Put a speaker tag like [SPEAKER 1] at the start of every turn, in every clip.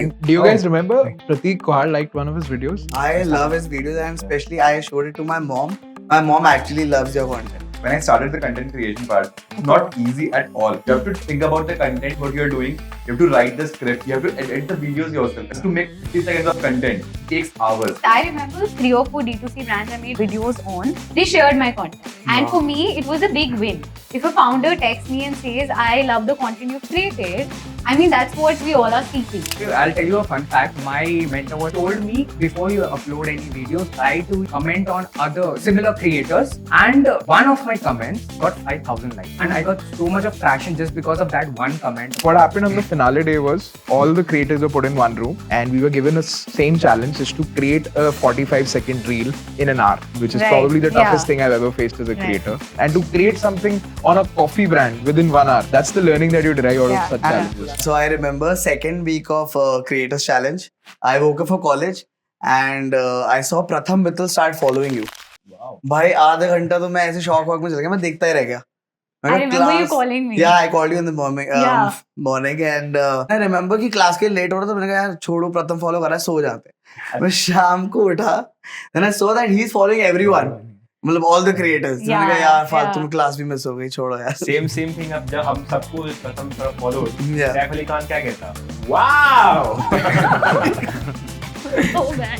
[SPEAKER 1] And do you guys remember Pratik Kohar liked one of his videos?
[SPEAKER 2] I love his videos, and especially I showed it to my mom. My mom actually loves your content.
[SPEAKER 3] When I started the content creation part, it's not easy at all. You have to think about the content, what you're doing. You have to write the script. You have to edit the videos yourself. Just to make 50 seconds of content, it takes hours.
[SPEAKER 4] I remember 3 or 4 D2C brands I made videos on. They shared my content. And for me, it was a big win. If a founder texts me and says, I love the content you've created, I mean, that's what we all are seeking.
[SPEAKER 5] I'll tell you a fun fact. My mentor told me before you upload any video, try to comment on other similar creators. And one of my comments got 5,000 likes. And I got so much of traction just because of that one comment.
[SPEAKER 1] What happened on the finale day was all the creators were put in one room and we were given a same challenge is to create a 45-second reel in an hour, which is probably the toughest thing I've ever faced as a creator. And to create something on a coffee brand within 1 hour, that's the learning that you derive out of such challenges.
[SPEAKER 2] So I remember second week of Creators Challenge. I woke up for college and I saw Pratham Mittal start following you.
[SPEAKER 3] Wow.
[SPEAKER 2] भाई आधा घंटा तो मैं ऐसे shock walk में चल गया मैं देखता ही रह गया.
[SPEAKER 4] I remember you calling me.
[SPEAKER 2] Yeah, I called you in the morning and I remember कि क्लास के लेट हो रहा था मैंने कहा यार छोड़ो प्रथम फॉलो कर रहा है सो जाते हैं. मैं शाम को उठा then I saw that he's following everyone. मतलब all the creators. मैंने कहा यार फालतू में क्लास भी मिस हो गई छोड़ो यार.
[SPEAKER 3] Same thing. अब जब हम सबको प्रथम तरफ follow.
[SPEAKER 2] Yeah.
[SPEAKER 3] सैफ अली खान क्या कहता? Wow.
[SPEAKER 4] So bad.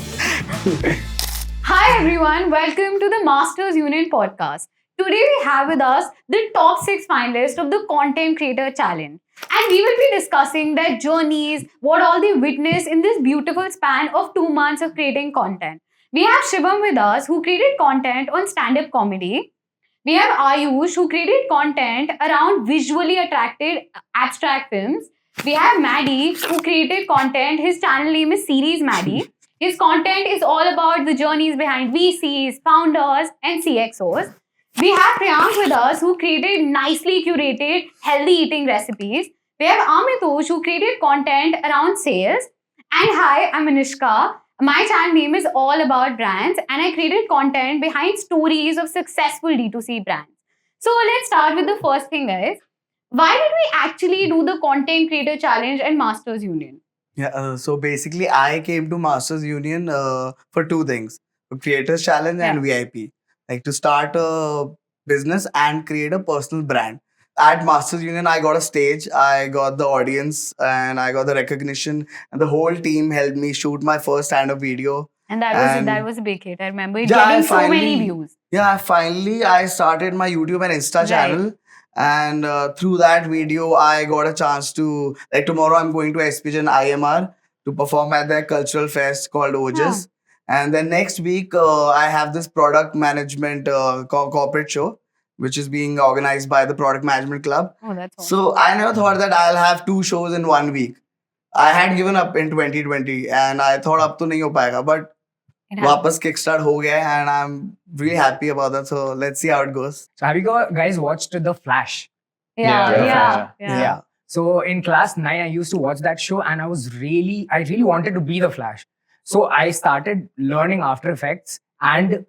[SPEAKER 4] Hi everyone, welcome to the Masters Union podcast. Today we have with us the top 6 finalists of the Content Creator Challenge. And we will be discussing their journeys, what all they witnessed in this beautiful span of 2 months of creating content. We have Shivam with us, who created content on stand-up comedy. We have Ayush, who created content around visually attracted abstract films. We have Maddie, who created content. His channel name is Series Maddie. His content is all about the journeys behind VCs, founders, and CXOs. We have Priyank with us, who created nicely curated healthy eating recipes. We have Amitoj, who created content around sales. And hi, I'm Anishka. My channel name is all about brands, and I created content behind stories of successful D2C brands. So let's start with the first thing, guys. Why did we actually do the Content Creator Challenge and Masters Union?
[SPEAKER 2] Yeah, so basically I came to Masters Union for 2 things. Creators Challenge and VIP. Like to start a business and create a personal brand. At Masters Union, I got a stage, I got the audience, and I got the recognition. And the whole team helped me shoot my first stand-up video.
[SPEAKER 4] And that was a big hit. I remember it getting so many views.
[SPEAKER 2] Yeah, finally I started my YouTube and Insta channel. And through that video, I got a chance to, like tomorrow I'm going to SPJ and IMR to perform at their cultural fest called OJS. And then next week, I have this product management corporate show, which is being organized by the Product Management Club.
[SPEAKER 4] Oh, that's awesome.
[SPEAKER 2] So I never thought that I'll have 2 shows in 1 week. I had given up in 2020 and I thought ab to nahi ho payega, but वापस kickstart हो गया है and I'm really happy about that. So let's see how it goes.
[SPEAKER 5] So have you guys watched The Flash?
[SPEAKER 4] Yeah.
[SPEAKER 5] So in class 9, I used to watch that show and I really wanted to be the Flash. So I started learning After Effects, and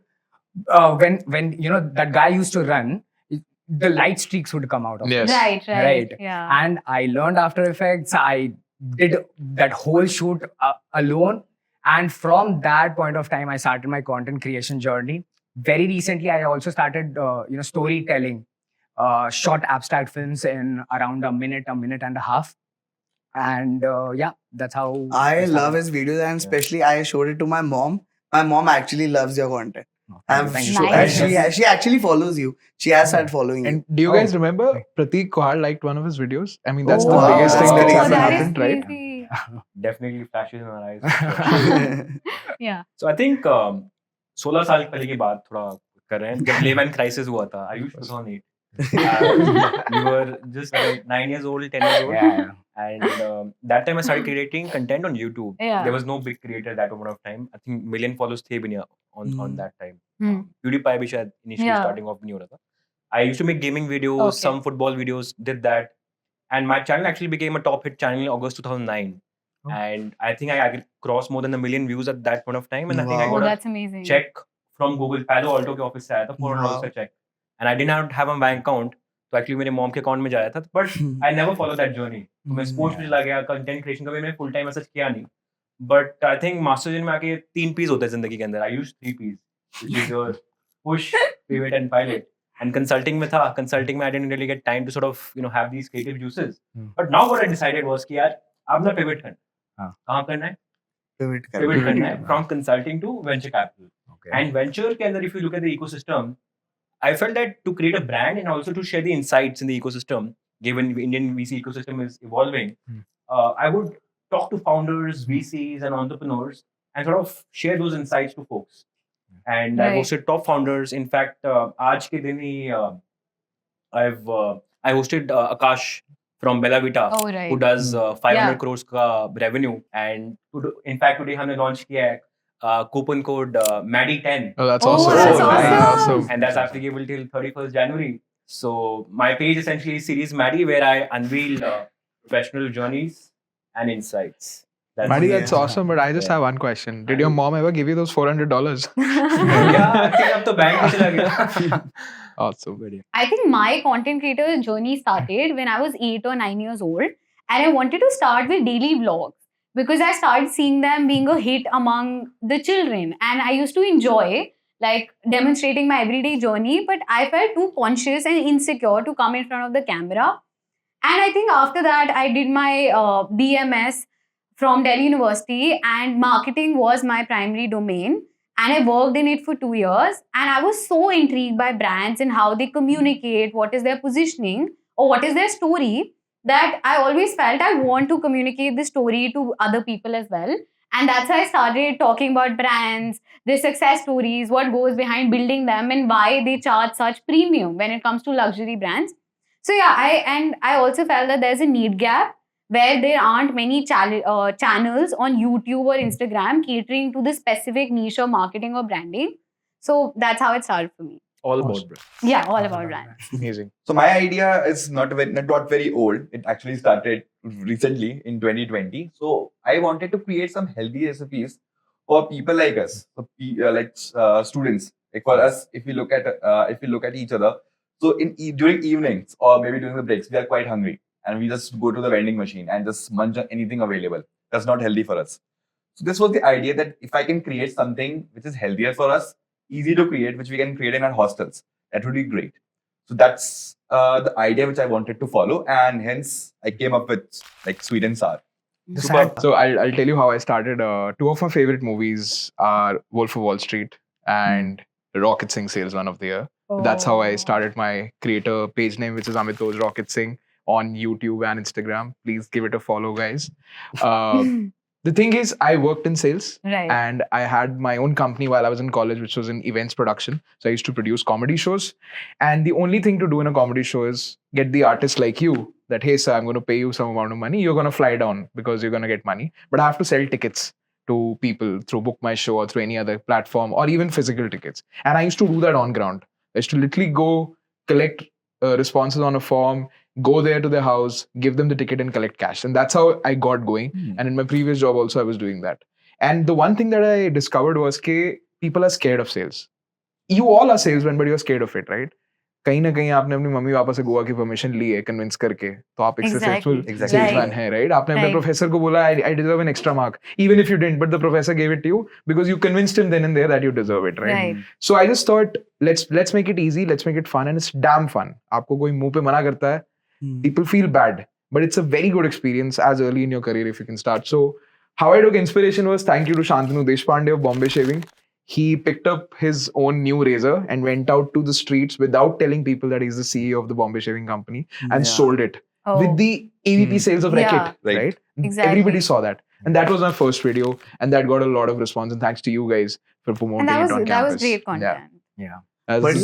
[SPEAKER 5] when you know that guy used to run, the light streaks would come out of it.
[SPEAKER 4] Right. Yeah.
[SPEAKER 5] And I learned After Effects. I did that whole shoot alone. And from that point of time, I started my content creation journey. Very recently, I also started storytelling, short abstract films in around a minute and a half. And that's how
[SPEAKER 2] I love his videos, and especially I showed it to my mom. My mom actually loves your content. She actually follows you. She has started following you.
[SPEAKER 1] And do you guys remember Pratik Kohar liked one of his videos? I mean, that's the biggest thing that's ever happened, right?
[SPEAKER 3] Definitely flashes in our eyes.
[SPEAKER 4] Yeah.
[SPEAKER 3] So I think 16 साल पहले की बात थोड़ा कर रहे हैं जब lemon crisis हुआ था. Ayush was on it. We were just 9 years old, 10 years old.
[SPEAKER 5] Yeah.
[SPEAKER 3] And that time I started creating content on YouTube.
[SPEAKER 4] Yeah.
[SPEAKER 3] There was no big creator at that moment of time. I think million followers थे भी नहीं on that time. PewDiePie भी शायद initially starting off नहीं हो रहा था. I used to make gaming videos, some football videos, did that. And my channel actually became a top hit channel in August 2009. And I think I crossed more than 1 million views at that point of time. And I think I got
[SPEAKER 4] that's amazing.
[SPEAKER 3] check from Google Palo Alto के office से आया था $400 का check. And I did not have a bank account. तो actually मेरे mom के account में जाया था, but I never follow that journey. तो मैं स्पोर्ट्स में चला गया, कंटेंट क्रिएशन का भी मैंने फुल टाइम ऐसा किया नहीं. बट आई थिंक मास्टर्स में आके 3 P's होते हैं जिंदगी के अंदर. आई use 3 P's, which is your push, pivot and pilot. And consulting में था, consulting में I didn't really get time to sort of have these creative juices. But now what I decided was कि यार अब ना pivot करना. कहाँ करना है?
[SPEAKER 2] Pivot
[SPEAKER 3] करना है from consulting to venture capital. And venture के अंदर if you look at the ecosystem, I felt that to create a brand and also to share the insights in the ecosystem, given Indian VC ecosystem is evolving, I would talk to founders, VCs, and entrepreneurs and sort of share those insights to folks. And I've hosted top founders. In fact, आज के दिन ही I hosted Akash from Bella Vita, who does 500 crores का revenue. And in fact today हमने launch किया है coupon code Maddie10.
[SPEAKER 1] Oh, that's awesome.
[SPEAKER 4] That's awesome.
[SPEAKER 3] And that's applicable till 31st January. So my page essentially is series Maddie, where I unveil professional journeys and insights.
[SPEAKER 1] Maddie, that's awesome. But I just have one question. Did your mom ever give you those $400?
[SPEAKER 3] Yeah, I think अब तो bank में चला गया.
[SPEAKER 1] Awesome.
[SPEAKER 4] I think my content creator journey started when I was 8 or 9 years old, and I wanted to start with daily vlogs because I started seeing them being a hit among the children, and I used to enjoy like demonstrating my everyday journey, but I felt too conscious and insecure to come in front of the camera. And I think after that I did my BMS from Delhi University, and marketing was my primary domain. And I worked in it for 2 years, and I was so intrigued by brands and how they communicate, what is their positioning or what is their story, that I always felt I want to communicate this story to other people as well. And that's why I started talking about brands, their success stories, what goes behind building them, and why they charge such premium when it comes to luxury brands. So yeah, I also felt that there's a need gap where there aren't many channels on YouTube or Instagram catering to the specific niche of marketing or branding. So that's how it started for me.
[SPEAKER 3] All about brand.
[SPEAKER 4] Yeah, all about brand.
[SPEAKER 1] Amazing.
[SPEAKER 6] So my idea is not very old. It actually started recently in 2020. So I wanted to create some healthy recipes for people like us, for students. Like for us, if we look at each other, so during evenings or maybe during the breaks, we are quite hungry. And we just go to the vending machine and just munch on anything available. That's not healthy for us. So this was the idea that if I can create something which is healthier for us, easy to create, which we can create in our hostels, that would be great. So that's the idea which I wanted to follow, and hence I came up with like sweet and sour.
[SPEAKER 1] So I'll tell you how I started. Two of my favorite movies are Wolf of Wall Street and Rocket Singh Salesman of the Year. That's how I started my creator page name, which is Amitoj Rocket Singh, on YouTube and Instagram. Please give it a follow, guys. The thing is, I worked in sales, and I had my own company while I was in college, which was in events production. So I used to produce comedy shows. And the only thing to do in a comedy show is get the artist like you that, hey, sir, I'm going to pay you some amount of money. You're going to fly down because you're going to get money. But I have to sell tickets to people through Book My Show or through any other platform, or even physical tickets. And I used to do that on ground. I used to literally go collect responses on a form, go there to their house, give them the ticket and collect cash. And that's how I got going. And in my previous job also, I was doing that. And the one thing that I discovered was that people are scared of sales. You all are salesmen, but you're scared of it, right? कहीं ना कहीं आपने अपनी mummy papa से गोवा की permission ली है convince करके, तो आप एक सक्सेसफुल सेल्समैन है, राइट? आपने अपने प्रोफेसर को बोला I deserve an extra mark, even if you didn't, but the professor gave it to you because you convinced him then and there that you deserve it, right? So I just thought let's make it easy, let's make it fun, and it's damn fun. आपको कोई मुंह पे मना करता है, people feel bad, but it's a very good experience as early in your career if you can start. So how I took inspiration was thank you to Shantanu Deshpande of Bombay Shaving. He picked up his own new razor and went out to the streets without telling people that he's the CEO of the Bombay Shaving Company and sold it with the AVP sales of Reckitt, right? Exactly. Everybody saw that. And that was my first video, and that got a lot of response, and thanks to you guys for promoting it on campus.
[SPEAKER 4] That was great content.
[SPEAKER 1] Yeah.
[SPEAKER 2] But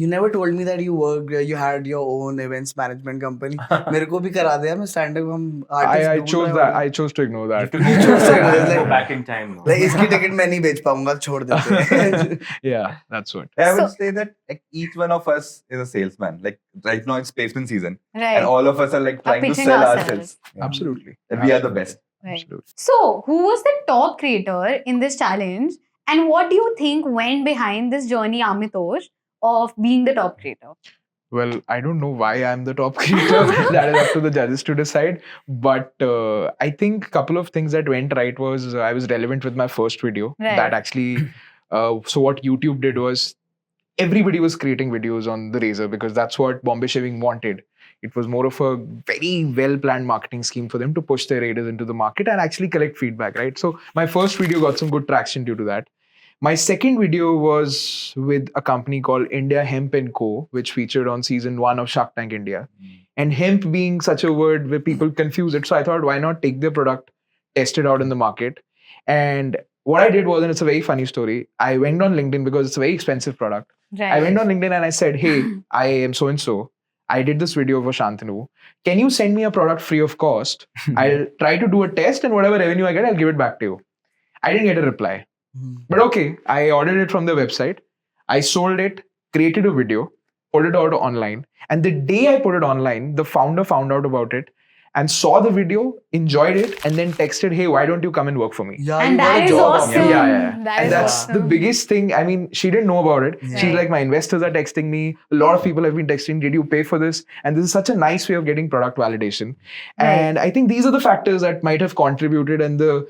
[SPEAKER 2] you never told me that you had your own events management company. मेरे को भी करा दिया, मैं stand up हम artist.
[SPEAKER 1] I chose to ignore that.
[SPEAKER 3] Go back in time.
[SPEAKER 2] Like इसकी ticket मैं नहीं बेच पाऊंगा, छोड़ देते हैं.
[SPEAKER 1] Yeah, that's what.
[SPEAKER 6] I would say that like each one of us is a salesman. Like right now it's placement season,
[SPEAKER 4] Right.
[SPEAKER 6] and all of us are like trying to
[SPEAKER 4] pitching
[SPEAKER 6] sell
[SPEAKER 4] ourselves.
[SPEAKER 6] ourselves.
[SPEAKER 1] Absolutely.
[SPEAKER 6] That we are the best.
[SPEAKER 4] Right.
[SPEAKER 1] Absolutely.
[SPEAKER 4] So, who was the top creator in this challenge, and what do you think went behind this journey, Amitoj, of being the top creator?
[SPEAKER 1] Well, I don't know why I'm the top creator. That is up to the judges to decide. But I think a couple of things that went right was I was relevant with my first video.
[SPEAKER 4] Right.
[SPEAKER 1] That actually, so what YouTube did was everybody was creating videos on the razor because that's what Bombay Shaving wanted. It was more of a very well-planned marketing scheme for them to push their razors into the market and actually collect feedback, right? So my first video got some good traction due to that. My second video was with a company called India Hemp and Co., which featured on season 1 of Shark Tank India. And hemp being such a word where people confuse it. So I thought, why not take their product, test it out in the market? And what I did was, and it's a very funny story, I went on LinkedIn because it's a very expensive product.
[SPEAKER 4] Right.
[SPEAKER 1] I went on LinkedIn and I said, hey, I am so and so. I did this video for Shantanu. Can you send me a product free of cost? I'll try to do a test and whatever revenue I get, I'll give it back to you. I didn't get a reply. But okay, I ordered it from the website. I sold it, created a video, put it out online. And the day I put it online, the founder found out about it and saw the video, enjoyed it, and then texted, hey, why don't you come and work for me?
[SPEAKER 2] Yeah,
[SPEAKER 4] And
[SPEAKER 2] you got
[SPEAKER 4] that
[SPEAKER 2] a
[SPEAKER 4] is
[SPEAKER 2] job
[SPEAKER 4] awesome.
[SPEAKER 2] offer.
[SPEAKER 1] Yeah.
[SPEAKER 4] That
[SPEAKER 1] And
[SPEAKER 4] is
[SPEAKER 1] that's the
[SPEAKER 4] awesome.
[SPEAKER 1] biggest thing. I mean, she didn't know about it.
[SPEAKER 2] Yeah.
[SPEAKER 1] She's like, my investors are texting me. A lot of people have been texting, did you pay for this? And this is such a nice way of getting product validation. And I think these are the factors that might have contributed. And the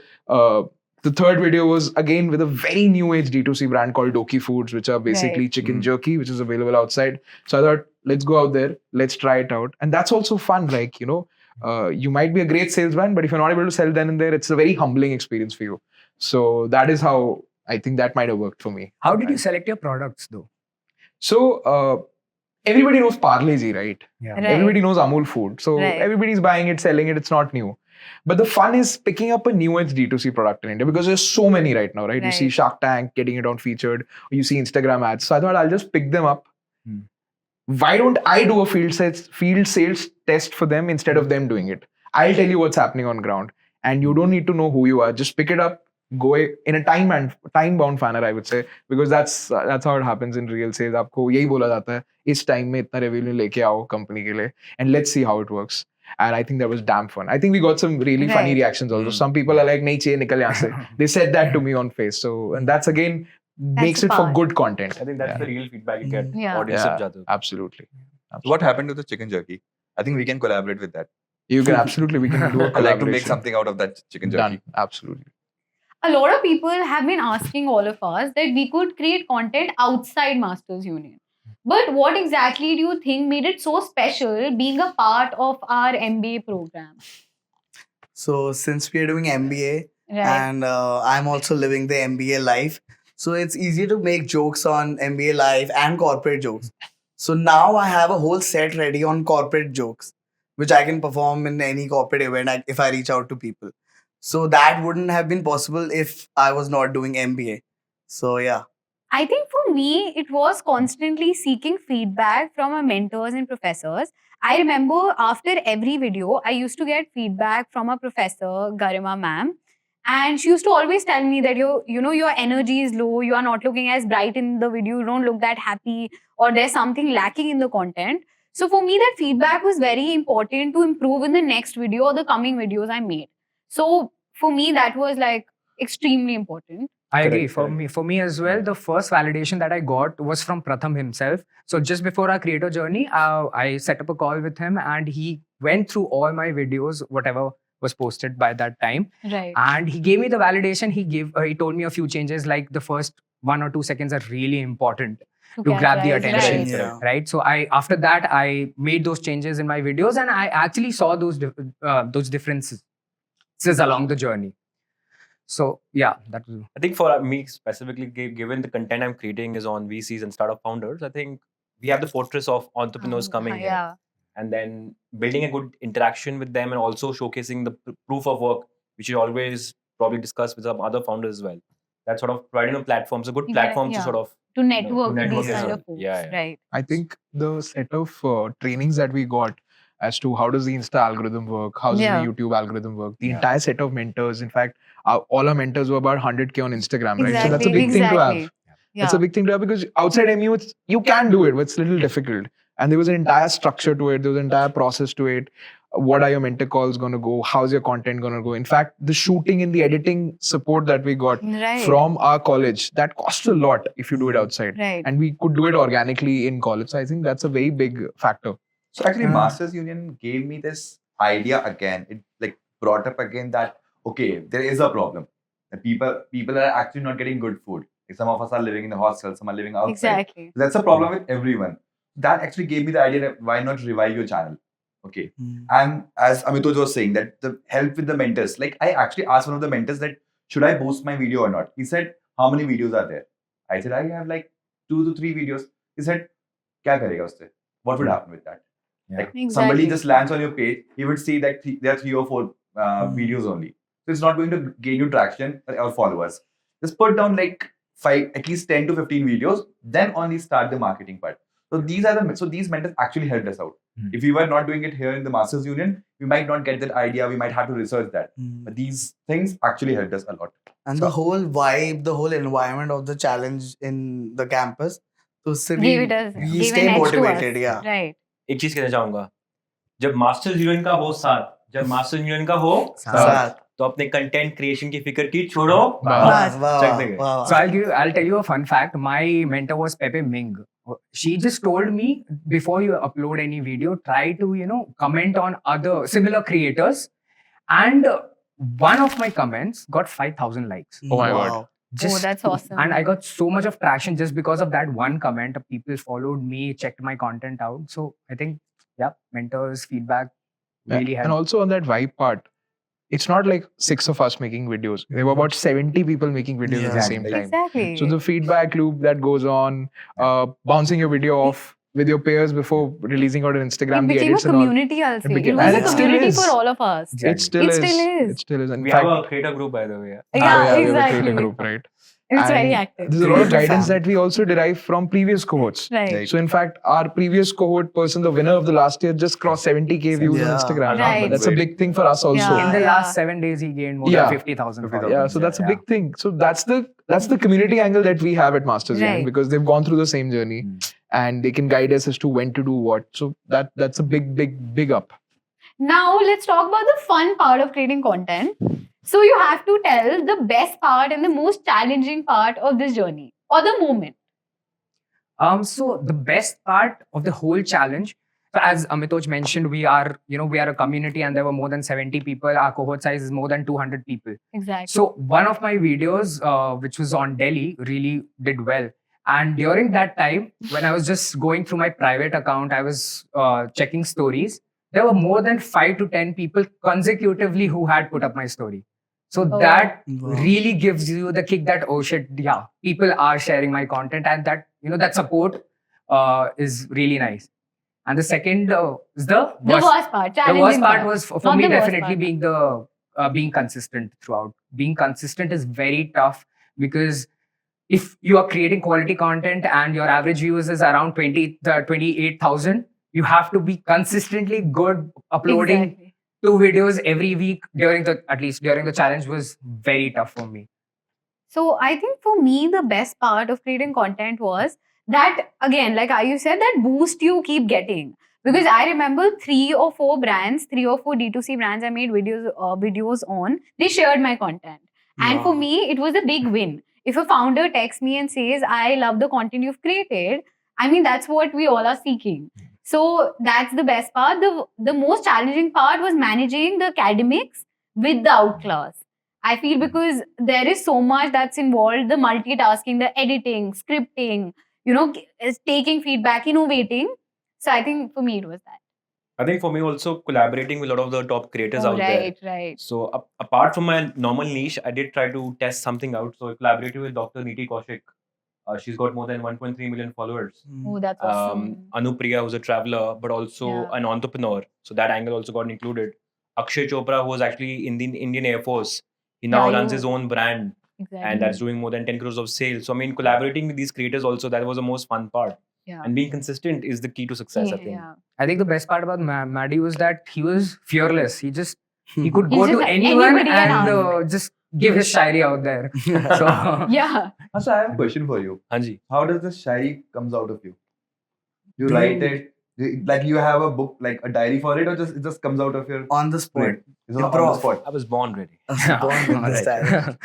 [SPEAKER 1] third video was again with a very new age D2C brand called Doki Foods, which are basically
[SPEAKER 4] Right.
[SPEAKER 1] chicken jerky, which is available outside. So I thought, let's go out there, let's try it out. And that's also fun. Like, you might be a great salesman, but if you're not able to sell then and there, it's a very humbling experience for you. So that is how I think that might have worked for me.
[SPEAKER 5] How did you select your products though?
[SPEAKER 1] So everybody knows Parle-G, right?
[SPEAKER 5] Yeah.
[SPEAKER 4] Right.
[SPEAKER 1] Everybody knows Amul food. So
[SPEAKER 4] Right.
[SPEAKER 1] everybody's buying it, selling it. It's not new. But the fun is picking up a new age D2C product in India because there's so many right now, right? You see
[SPEAKER 4] Right.
[SPEAKER 1] Shark Tank getting it on featured, or you see Instagram ads. So I thought I'll just pick them up. Why don't I do a field sales test for them instead of them doing it? I'll tell you what's happening on ground. And you don't need to know who you are. Just pick it up, go in a time-bound manner, I would say, because that's how it happens in real sales. आपको यही बोला जाता है, इस time में इतना revenue लेके आओ company के लिए, and let's see how it works. And I think that was damn fun. I think we got some really funny
[SPEAKER 4] Right.
[SPEAKER 1] reactions also. Some people are like, nahi chahiye, nikal yahan se. They said that to me on face. So, and that's again makes
[SPEAKER 4] the
[SPEAKER 1] it for
[SPEAKER 4] power.
[SPEAKER 1] good content.
[SPEAKER 3] I think that's the real feedback you get.
[SPEAKER 4] Yeah.
[SPEAKER 3] Audience
[SPEAKER 1] Yeah,
[SPEAKER 3] of Jadoo.
[SPEAKER 1] absolutely.
[SPEAKER 6] What happened to the chicken jerky? I think we can collaborate with that.
[SPEAKER 1] You can absolutely, we can do a
[SPEAKER 6] I'd like to
[SPEAKER 1] collaboration.
[SPEAKER 6] make something out of that chicken jerky.
[SPEAKER 1] Done. Absolutely.
[SPEAKER 4] A lot of people have been asking all of us that we could create content outside Masters Union. But what exactly do you think made it so special being a part of our MBA program?
[SPEAKER 2] So since we are doing MBA
[SPEAKER 4] Right.
[SPEAKER 2] and I'm also living the MBA life, so it's easy to make jokes on MBA life and corporate jokes. So now I have a whole set ready on corporate jokes, which I can perform in any corporate event if I reach out to people. So that wouldn't have been possible if I was not doing MBA. So yeah.
[SPEAKER 4] I think for me, it was constantly seeking feedback from our mentors and professors. I remember after every video, I used to get feedback from a professor, Garima ma'am. And she used to always tell me that your energy is low, you are not looking as bright in the video, you don't look that happy, or there's something lacking in the content. So for me, that feedback was very important to improve in the next video or the coming videos I made. So for me, that was like extremely important.
[SPEAKER 5] I agree.
[SPEAKER 3] Correct.
[SPEAKER 5] For me as well, the first validation that I got was from Pratham himself. So just before our creator journey, I set up a call with him and he went through all my videos, whatever was posted by that time.
[SPEAKER 4] Right.
[SPEAKER 5] And he gave me the validation. He told me a few changes, like the first 1 or 2 seconds are really important to grab the
[SPEAKER 4] catchise,
[SPEAKER 5] attention.
[SPEAKER 4] right.
[SPEAKER 2] Yeah.
[SPEAKER 5] Right. So after that, I made those changes in my videos and I actually saw those differences along the journey. So yeah, that was.
[SPEAKER 3] I think for me specifically, given the content I'm creating is on VCs and startup founders, I think we have the fortress of entrepreneurs coming here.
[SPEAKER 4] Yeah.
[SPEAKER 3] And then building a good interaction with them and also showcasing the proof of work, which you always probably discuss with some other founders as well. That sort of providing a platform. It's a good
[SPEAKER 4] Yeah,
[SPEAKER 3] platform
[SPEAKER 4] yeah.
[SPEAKER 3] to sort of
[SPEAKER 4] To network with
[SPEAKER 3] network
[SPEAKER 4] these
[SPEAKER 3] as
[SPEAKER 4] kind
[SPEAKER 3] well.
[SPEAKER 4] of folks.
[SPEAKER 3] Yeah.
[SPEAKER 4] Right.
[SPEAKER 1] I think the set of trainings that we got as to how does the Insta algorithm work, how does
[SPEAKER 4] Yeah.
[SPEAKER 1] the YouTube algorithm work, the
[SPEAKER 5] Yeah.
[SPEAKER 1] entire set of mentors. In fact, all our mentors were about 100K on Instagram, right? So that's a
[SPEAKER 4] Exactly,
[SPEAKER 1] big thing to have.
[SPEAKER 4] exactly.
[SPEAKER 1] It's a big thing to have because outside MU, you can do it, but it's a little difficult. And there was an entire structure to it. There was an entire process to it. what are your mentor calls going to go, how's your content going to go. In fact, the shooting and the editing support that we got
[SPEAKER 4] Right.
[SPEAKER 1] from our college, that costs a lot if you do it outside.
[SPEAKER 4] Right.
[SPEAKER 1] And we could do it organically in college. So I think that's a very big factor.
[SPEAKER 6] So actually, Masters Union gave me this idea again. It like brought up again that okay, there is a problem. That people are actually not getting good food. Like, some of us are living in the hostel, some are living outside.
[SPEAKER 4] Exactly.
[SPEAKER 6] That's a problem with everyone. That actually gave me the idea that why not revive your channel? Okay. And as Amitoj was saying, that the help with the mentors. Like I actually asked one of the mentors that should I boost my video or not? He said, how many videos are there? I said, I have like 2 to 3 videos. He said, kya karega usse? What would happen with that?
[SPEAKER 5] Yeah.
[SPEAKER 6] Like
[SPEAKER 4] Exactly.
[SPEAKER 6] somebody just lands on your page, he would see that there are 3 or 4 videos only. So it's not going to gain you traction or followers. Just put down like 5, at least 10 to 15 videos, then only start the marketing part. So these mentors actually helped us out. If we were not doing it here in the Masters Union, we might not get that idea. We might have to research that. But these things actually helped us a lot.
[SPEAKER 2] And the whole vibe, the whole environment of the challenge in the campus, so
[SPEAKER 4] Gave it
[SPEAKER 2] we
[SPEAKER 4] gave
[SPEAKER 2] stay
[SPEAKER 4] an edge to
[SPEAKER 2] motivated.
[SPEAKER 4] us.
[SPEAKER 2] Yeah.
[SPEAKER 4] Right.
[SPEAKER 3] एक चीज कहना चाहूंगा, जब masters union का हो साथ, जब masters union का हो
[SPEAKER 2] साथ,
[SPEAKER 3] तो अपने कंटेंट क्रिएशन की फिक्र की छोड़ो
[SPEAKER 2] Wow, wow,
[SPEAKER 3] चक देंगे.
[SPEAKER 2] wow.
[SPEAKER 5] So I'll tell you a fun fact. My mentor was Pepe Ming. She just told me before you upload any video, try to comment on other similar creators. And one of my comments got 5,000 likes.
[SPEAKER 1] Oh my
[SPEAKER 2] Wow.
[SPEAKER 1] God.
[SPEAKER 4] Oh, that's awesome.
[SPEAKER 5] And I got so much of traction just because of that one comment. People followed me, checked my content out. So I think, yeah, mentors, feedback really helped.
[SPEAKER 1] And also on that vibe part, it's not like 6 of us making videos. There were about 70 people making videos at the same time.
[SPEAKER 4] Exactly.
[SPEAKER 1] So the feedback loop that goes on, bouncing your video off with your peers before releasing out on Instagram,
[SPEAKER 4] it
[SPEAKER 1] the
[SPEAKER 4] became a
[SPEAKER 1] edits and all.
[SPEAKER 4] community, I'll say. It
[SPEAKER 1] became-
[SPEAKER 4] was
[SPEAKER 1] and
[SPEAKER 4] a
[SPEAKER 1] it still
[SPEAKER 4] community
[SPEAKER 1] is.
[SPEAKER 4] for all of us.
[SPEAKER 1] It still
[SPEAKER 4] It
[SPEAKER 1] is.
[SPEAKER 4] still is.
[SPEAKER 1] It still is. In
[SPEAKER 3] We
[SPEAKER 1] fact,
[SPEAKER 3] have a creator group, by the way.
[SPEAKER 4] Yeah,
[SPEAKER 1] we have a
[SPEAKER 4] exactly.
[SPEAKER 1] creator group, right?
[SPEAKER 4] It's very
[SPEAKER 1] And
[SPEAKER 4] active.
[SPEAKER 1] There's a lot of
[SPEAKER 2] Creator
[SPEAKER 1] guidance
[SPEAKER 2] fam.
[SPEAKER 1] that we also derive from previous cohorts.
[SPEAKER 4] Right.
[SPEAKER 1] So in fact, our previous cohort person, the winner of the last year, just crossed 70K views on
[SPEAKER 2] Yeah.
[SPEAKER 1] Instagram.
[SPEAKER 4] Right.
[SPEAKER 1] That's a big thing for us also.
[SPEAKER 4] Yeah.
[SPEAKER 5] In the last 7 days, he gained more
[SPEAKER 1] Yeah.
[SPEAKER 5] than 50,000 followers.
[SPEAKER 1] Yeah, so that's a big thing. So that's the community angle that we have at Masters Union,
[SPEAKER 4] Right.
[SPEAKER 1] because they've gone through the same journey and they can guide us as to when to do what. So that's a big up.
[SPEAKER 4] Now let's talk about the fun part of creating content. So you have to tell the best part and the most challenging part of this journey or the moment.
[SPEAKER 5] So the best part of the whole challenge, so as Amitoj mentioned, we are a community and there were more than 70 people. Our cohort size is more than 200 people.
[SPEAKER 4] Exactly.
[SPEAKER 5] So one of my videos, which was on Delhi, really did well. And during that time, when I was just going through my private account, I was checking stories. There were more than 5 to 10 people consecutively who had put up my story. So that
[SPEAKER 2] Wow.
[SPEAKER 5] really gives you the kick that, oh shit, yeah, people are sharing my content, and that support is really nice. And the second is the
[SPEAKER 4] worst part.
[SPEAKER 5] the
[SPEAKER 4] Challenging
[SPEAKER 5] worst part was for
[SPEAKER 4] Not
[SPEAKER 5] me
[SPEAKER 4] the worst
[SPEAKER 5] definitely
[SPEAKER 4] part.
[SPEAKER 5] being consistent throughout. Being consistent is very tough because if you are creating quality content and your average views is around 28,000, you have to be consistently good. Uploading
[SPEAKER 4] Exactly.
[SPEAKER 5] 2 videos every week at least during the challenge was very tough for me.
[SPEAKER 4] So I think for me, the best part of creating content was that, again, like you said, that boost you keep getting. Because I remember 3 or 4 D2C brands I made videos on, they shared my content. And for
[SPEAKER 2] Wow.
[SPEAKER 4] me, it was a big win. If a founder texts me and says, I love the content you've created, I mean, that's what we all are seeking. So that's the best part. The most challenging part was managing the academics with the outclass. I feel because there is so much that's involved, the multitasking, the editing, scripting, taking feedback, innovating. So I think for me it was that.
[SPEAKER 3] I think for me also collaborating with a lot of the top creators out there.
[SPEAKER 4] Right.
[SPEAKER 3] So apart from my normal niche, I did try to test something out. So I collaborated with Dr. Neeti Kaushik. She's got more than 1.3 million followers.
[SPEAKER 4] Oh, that's awesome.
[SPEAKER 3] Anupriya, who's a traveler, but also
[SPEAKER 4] Yeah.
[SPEAKER 3] an entrepreneur. So that angle also got included. Akshay Chopra, who was actually in the Indian Air Force. He now runs his own brand
[SPEAKER 4] Exactly.
[SPEAKER 3] and that's doing more than 10 crores of sales. So I mean, collaborating with these creators also, that was the most fun part.
[SPEAKER 4] Yeah.
[SPEAKER 3] And being consistent is the key to success, I think.
[SPEAKER 4] Yeah.
[SPEAKER 5] I think the best part about Maddie was that he was fearless. He could
[SPEAKER 4] He's
[SPEAKER 5] go
[SPEAKER 4] just
[SPEAKER 5] to
[SPEAKER 4] like
[SPEAKER 5] anyone
[SPEAKER 4] anybody can
[SPEAKER 5] and just give his shairi out there. So
[SPEAKER 4] Yeah.
[SPEAKER 6] So I have a question for you.
[SPEAKER 3] Hanji.
[SPEAKER 6] How does the shairi comes out of you? You write it, Like you have a book, like a diary for it, or just it just comes out of your
[SPEAKER 2] On the spot.
[SPEAKER 6] brain? It's on the
[SPEAKER 2] Improv.
[SPEAKER 6] spot.
[SPEAKER 3] I was born ready.
[SPEAKER 2] Born with this talent.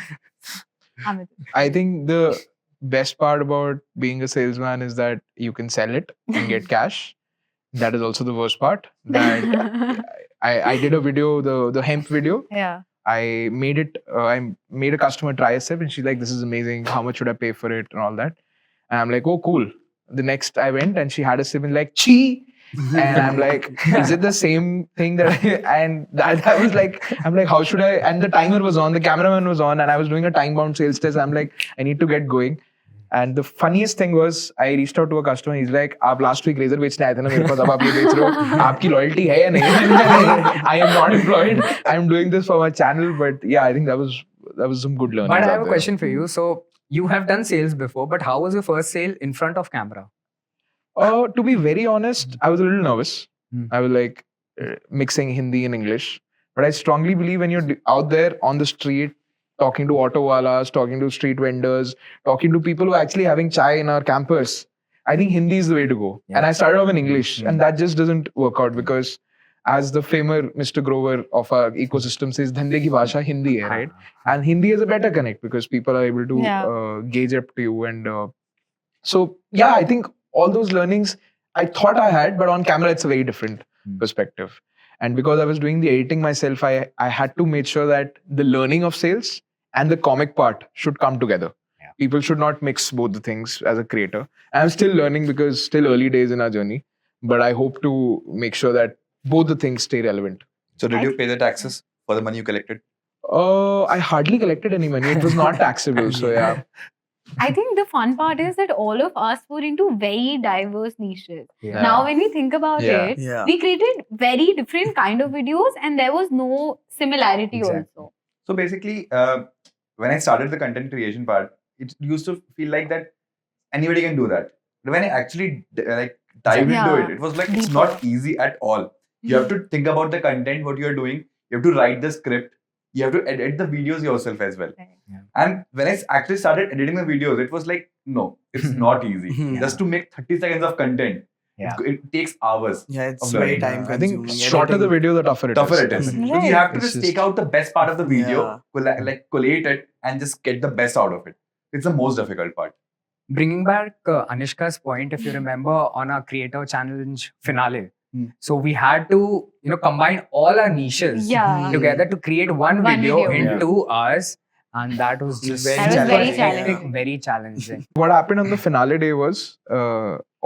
[SPEAKER 4] Amitoj.
[SPEAKER 1] I think the best part about being a salesman is that you can sell it and get cash. That is also the worst part. That I did a video, the hemp video.
[SPEAKER 4] Yeah.
[SPEAKER 1] I made it. I made a customer try a sip, and she's like, "This is amazing. How much should I pay for it?" and all that. And I'm like, "Oh, cool." The next I went, and she had a sip and like, "Chee." And I'm like, is it the same thing that and that I was like, I'm like, how should I? And the timer was on, the cameraman was on, and I was doing a time bound sales test. I'm like, I need to get going. And the funniest thing was, I reached out to a customer. He's like, "आप last week razor बेचने आए थे ना मेरे पास, अब आप ये बेच रहे हो, आपकी loyalty है या नहीं?" I am not employed. I'm doing this for my channel, but yeah, I think that was some good learning.
[SPEAKER 5] But I have a question for you. So you have done sales before, but how was your first sale in front of camera?
[SPEAKER 1] To be very honest, I was a little nervous.
[SPEAKER 5] Hmm.
[SPEAKER 1] I was like mixing Hindi and English. But I strongly believe when you're out there on the street, talking to auto walas, talking to street vendors, talking to people who are actually having chai in our campus, I think Hindi is the way to go.
[SPEAKER 5] Yeah.
[SPEAKER 1] And I started off in English, and that just doesn't work out because, as the famous Mr. Grover of our ecosystem says, "Dhande ki bhasha Hindi hai," right? And Hindi is a better connect because people are able to gauge up to you. And so, yeah, I think all those learnings I thought I had, but on camera, it's a very different perspective. And because I was doing the editing myself, I had to make sure that the learning of sales and the comic part should come together.
[SPEAKER 5] Yeah.
[SPEAKER 1] People should not mix both the things as a creator. I'm still learning because still early days in our journey, but I hope to make sure that both the things stay relevant.
[SPEAKER 6] So did you pay the taxes for the money you collected?
[SPEAKER 1] I hardly collected any money. It was not taxable. So yeah.
[SPEAKER 4] I think the fun part is that all of us were into very diverse niches.
[SPEAKER 5] Yeah.
[SPEAKER 4] Now, when we think about it,
[SPEAKER 2] Yeah.
[SPEAKER 4] we created very different kind of videos, and there was no similarity
[SPEAKER 5] Exactly.
[SPEAKER 4] also.
[SPEAKER 6] So basically, when I started the content creation part, it used to feel like that anybody can do that. But when I actually dived into
[SPEAKER 4] Yeah.
[SPEAKER 6] it was like it's
[SPEAKER 4] Deeper.
[SPEAKER 6] not easy at all. You have to think about the content, what you're doing. You have to write the script. You have to edit the videos yourself as well.
[SPEAKER 4] Right.
[SPEAKER 5] Yeah.
[SPEAKER 6] And when I actually started editing the videos, it was like, no, it's not easy.
[SPEAKER 2] Yeah.
[SPEAKER 6] Just to make 30 seconds of content,
[SPEAKER 5] Yeah.
[SPEAKER 6] it takes hours.
[SPEAKER 2] Yeah, it's
[SPEAKER 6] Of
[SPEAKER 2] very
[SPEAKER 6] learning.
[SPEAKER 2] time
[SPEAKER 1] I
[SPEAKER 2] consuming.
[SPEAKER 1] think shorter the video, the tougher it is.
[SPEAKER 6] Tougher it is.
[SPEAKER 2] Mhm.
[SPEAKER 6] So you have to
[SPEAKER 1] It's
[SPEAKER 6] just
[SPEAKER 1] just-
[SPEAKER 6] take out the best part of the video,
[SPEAKER 2] Yeah.
[SPEAKER 6] collate it, and just get the best out of it. It's the most difficult part.
[SPEAKER 5] Bringing back Anishka's point, if you remember on our Creator Challenge finale, so we had to combine all our niches
[SPEAKER 4] Yeah.
[SPEAKER 5] together to create one
[SPEAKER 4] One
[SPEAKER 5] video in
[SPEAKER 3] video.
[SPEAKER 5] 2 hours, and that was just
[SPEAKER 2] Very
[SPEAKER 4] That was very
[SPEAKER 5] hectic,
[SPEAKER 4] challenging.
[SPEAKER 5] very challenging.
[SPEAKER 1] What happened on the finale day was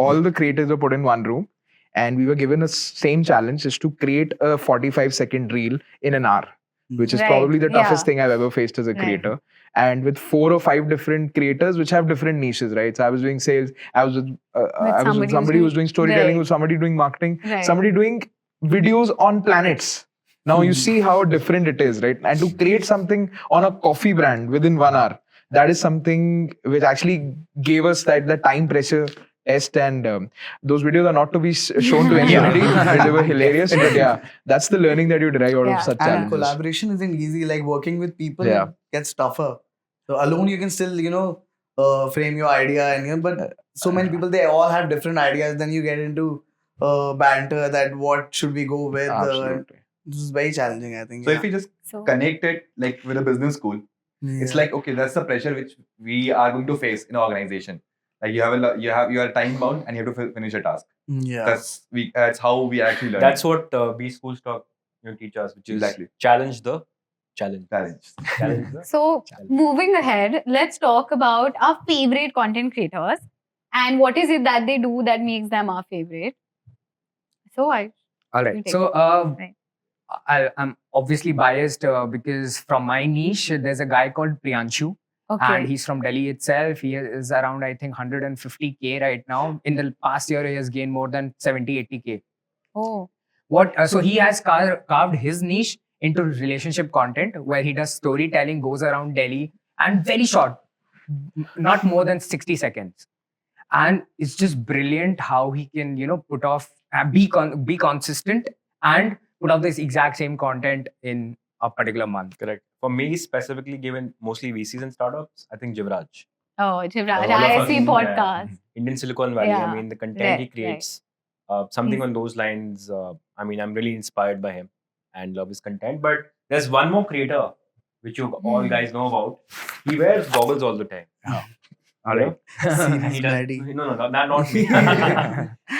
[SPEAKER 1] all the creators were put in one room, and we were given a same challenge is to create a 45-second reel in an hour, which is
[SPEAKER 4] Right,
[SPEAKER 1] probably the toughest
[SPEAKER 4] yeah.
[SPEAKER 1] thing I've ever faced as a
[SPEAKER 4] Right.
[SPEAKER 1] creator. And with 4 or 5 different creators which have different niches, right? So I was doing sales, I was with somebody who was doing storytelling,
[SPEAKER 4] right.
[SPEAKER 1] with somebody doing marketing,
[SPEAKER 4] Right.
[SPEAKER 1] somebody doing videos on planets. Now you see how different it is, right? And to create something on a coffee brand within 1 hour, that is something which actually gave us that time pressure test. And those videos are not to be shown to anybody. But they were hilarious. But yeah, that's the learning that you derive out
[SPEAKER 4] Yeah.
[SPEAKER 1] of such
[SPEAKER 2] And
[SPEAKER 1] challenges.
[SPEAKER 2] collaboration isn't easy. Like working with people
[SPEAKER 1] Yeah.
[SPEAKER 2] gets tougher. So alone you can still, frame your idea, and but so many people, they all have different ideas. Then you get into banter that what should we go with.
[SPEAKER 1] Absolutely.
[SPEAKER 2] This is very challenging, I think.
[SPEAKER 6] So if you just
[SPEAKER 4] So,
[SPEAKER 6] connect it like with a business school, it's like, okay, that's the pressure which we are going to face in an organization. Like you are time bound and you have to finish a task.
[SPEAKER 2] yeah.
[SPEAKER 6] That's how we actually learn.
[SPEAKER 3] That's what B schools talk teach us, which is
[SPEAKER 6] Exactly.
[SPEAKER 3] challenge the challenge.
[SPEAKER 6] challenge.
[SPEAKER 3] Challenge the
[SPEAKER 4] so
[SPEAKER 3] challenge.
[SPEAKER 4] moving ahead, let's talk about our favorite content creators and what is it that they do that makes them our favorite. So I
[SPEAKER 5] All
[SPEAKER 4] You
[SPEAKER 5] right.
[SPEAKER 4] take
[SPEAKER 5] So
[SPEAKER 4] Right.
[SPEAKER 5] I'm obviously biased because from my niche, there's a guy called Priyanshu.
[SPEAKER 4] okay.
[SPEAKER 5] And he's from Delhi itself. He is around, I think, 150K right now. In the past year, he has gained more than 70-80K.
[SPEAKER 4] Oh,
[SPEAKER 5] So he has carved his niche into relationship content where he does storytelling, goes around Delhi, and very short, not more than 60 seconds. And it's just brilliant how he can, put off, be consistent and put out this exact same content in a particular month.
[SPEAKER 3] Correct. For me, specifically, given mostly VCs and startups, I think Jivraj.
[SPEAKER 4] Jivraj,
[SPEAKER 3] All of us
[SPEAKER 4] ISC
[SPEAKER 3] in,
[SPEAKER 4] podcast.
[SPEAKER 3] Indian Silicon Valley.
[SPEAKER 4] Yeah.
[SPEAKER 3] I mean, the content
[SPEAKER 4] Right,
[SPEAKER 3] he creates Something on those lines. I mean, I'm really inspired by him and love his content. But there's one more creator which you all guys know about. He wears goggles all the time.
[SPEAKER 5] All right.
[SPEAKER 3] And he
[SPEAKER 2] Serious
[SPEAKER 3] does,
[SPEAKER 2] Maddie.
[SPEAKER 3] no, not me.